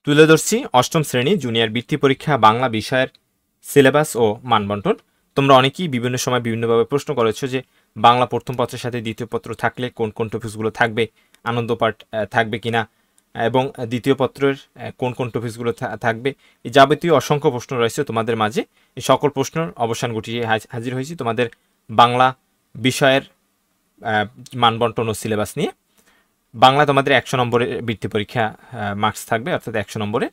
তুলে ধরছি অষ্টম শ্রেণী জুনিয়র বৃত্তি পরীক্ষা বাংলা বিষয়ের সিলেবাস ও মানবন্টন। তোমরা অনেকেই বিভিন্ন সময় বিভিন্নভাবে প্রশ্ন করেছো যে বাংলা প্রথম পত্রের সাথে দ্বিতীয় পত্র থাকলে কোন কোন টপিকসগুলো থাকবে, আনন্দ পাঠ থাকবে কিনা, এবং দ্বিতীয় পত্রের কোন কোন টপিকসগুলো থাকবে। এই যাবতীয় অসংখ্য প্রশ্ন রয়েছে তোমাদের মাঝে। এই সকল প্রশ্নের অবসান ঘটিয়ে হাজির হয়েছি তোমাদের বাংলা বিষয়ের মানবন্টন ও সিলেবাস নিয়ে। বাংলা তোমাদের 100 নম্বরের বৃত্তি পরীক্ষা মার্কস থাকবে, অর্থাৎ 100 নম্বরে।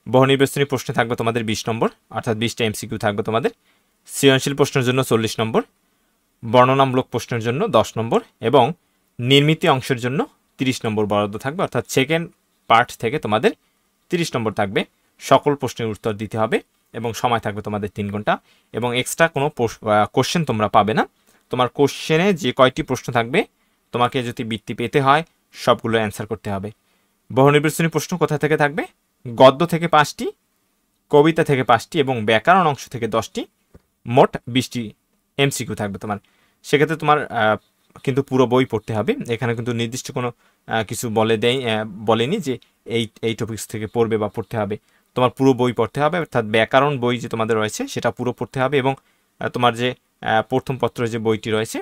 বহু নির্বাচনী প্রশ্ন থাকবে তোমাদের 20 নম্বর, অর্থাৎ 20টা এমসিকিউ থাকবে তোমাদের। সৃজনশীল প্রশ্নের জন্য 40 নম্বর, বর্ণনামূলক প্রশ্নের জন্য 10 নম্বর এবং নির্মিত অংশের জন্য 30 নম্বর বরাদ্দ থাকবে, অর্থাৎ সেকেন্ড পার্ট থেকে তোমাদের 30 নম্বর থাকবে। সকল প্রশ্নের উত্তর দিতে হবে এবং সময় থাকবে তোমাদের 3 ঘন্টা, এবং এক্সট্রা কোনো কোশ্চেন তোমরা পাবে না। তোমার কোশ্চেনে যে কয়টি প্রশ্ন থাকবে তোমাকে যদি বৃত্তি পেতে হয় সবগুলো অ্যান্সার করতে হবে। বহু নির্বাচনী প্রশ্ন কোথা থেকে থাকবে? গদ্য থেকে 5টি, কবিতা থেকে 5টি এবং ব্যাকরণ অংশ থেকে 10টি, মোট 20টি এমসিকিউ থাকবে তোমার। সেক্ষেত্রে তোমার কিন্তু পুরো বই পড়তে হবে। এখানে কিন্তু নির্দিষ্ট কোনো কিছু বলেনি যে এই টপিকস থেকে পড়বে বা পড়তে হবে। তোমার পুরো বই পড়তে হবে, অর্থাৎ ব্যাকরণ বই যে তোমাদের রয়েছে সেটা পুরো পড়তে হবে, এবং তোমার যে প্রথম পত্র যে বইটি রয়েছে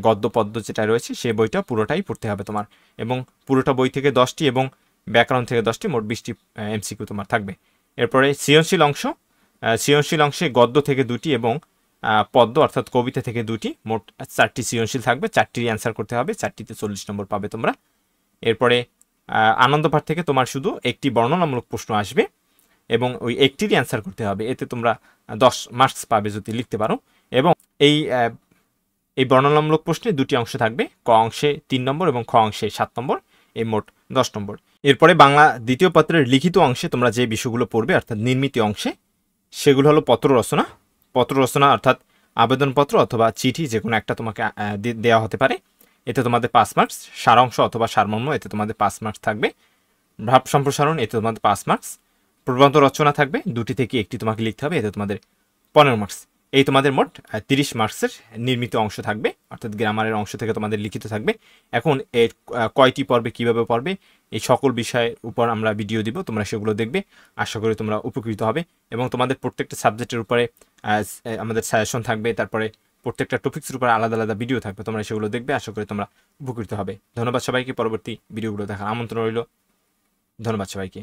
গদ্য পদ্য যেটা রয়েছে সেই বইটা পুরোটাই পড়তে হবে তোমার, এবং পুরোটা বই থেকে 10টি এবং ব্যাকরণ থেকে 10টি, মোট 20টি এমসিকিউ তোমার থাকবে। এরপরে সৃজনশীল অংশে গদ্য থেকে 2টি এবং পদ্য অর্থাৎ কবিতা থেকে 2টি, মোট 4টি সৃজনশীল থাকবে। 4টির অ্যান্সার করতে হবে, 4টিতে 40 নম্বর পাবে তোমরা। এরপরে আনন্দ পাঠ থেকে তোমার শুধু একটি বর্ণনামূলক প্রশ্ন আসবে এবং ওই একটিরই অ্যান্সার করতে হবে। এতে তোমরা 10 মার্কস পাবে যদি লিখতে পারো। এবং এই বর্ণনামূলক প্রশ্নে 2টি অংশ থাকবে, ক অংশে 3 নম্বর এবং খ অংশে 7 নম্বর, এই মোট 10 নম্বর। এরপরে বাংলা দ্বিতীয় পত্রের লিখিত অংশে তোমরা যে বিষয়গুলো পড়বে অর্থাৎ নির্মিত অংশে, সেগুলো হলো পত্র রচনা অর্থাৎ আবেদনপত্র অথবা চিঠি, যে কোনো একটা তোমাকে দেওয়া হতে পারে, এতে তোমাদের 5 মার্কস। সারাংশ অথবা সারমর্ম, এতে তোমাদের 5 মার্কস থাকবে। ভাব সম্প্রসারণ, এতে তোমাদের 5 মার্কস। প্রবন্ধ রচনা থাকবে, 2টি থেকে একটি তোমাকে লিখতে হবে, এতে তোমাদের 15 মার্কস। এই তোমাদের মোট 30 মার্কসের নির্মিত অংশ থাকবে, অর্থাৎ গ্রামারের অংশ থেকে তোমাদের লিখিত থাকবে। এখন এর কয়টি পর্বে কিভাবে পড়বে এই সকল বিষয়ের উপর আমরা ভিডিও দিব, তোমরা সেগুলো দেখবে। আশা করি তোমরা উপকৃত হবে, এবং তোমাদের প্রত্যেকটা সাবজেক্টের উপরে আমাদের সাজেশন থাকবে, তারপরে প্রত্যেকটা টপিক্সের উপরে আলাদা আলাদা ভিডিও থাকবে, তোমরা সেগুলো দেখবে। আশা করি তোমরা উপকৃত হবে। ধন্যবাদ সবাইকে। পরবর্তী ভিডিওগুলো দেখার আমন্ত্রণ রইল। ধন্যবাদ সবাইকে।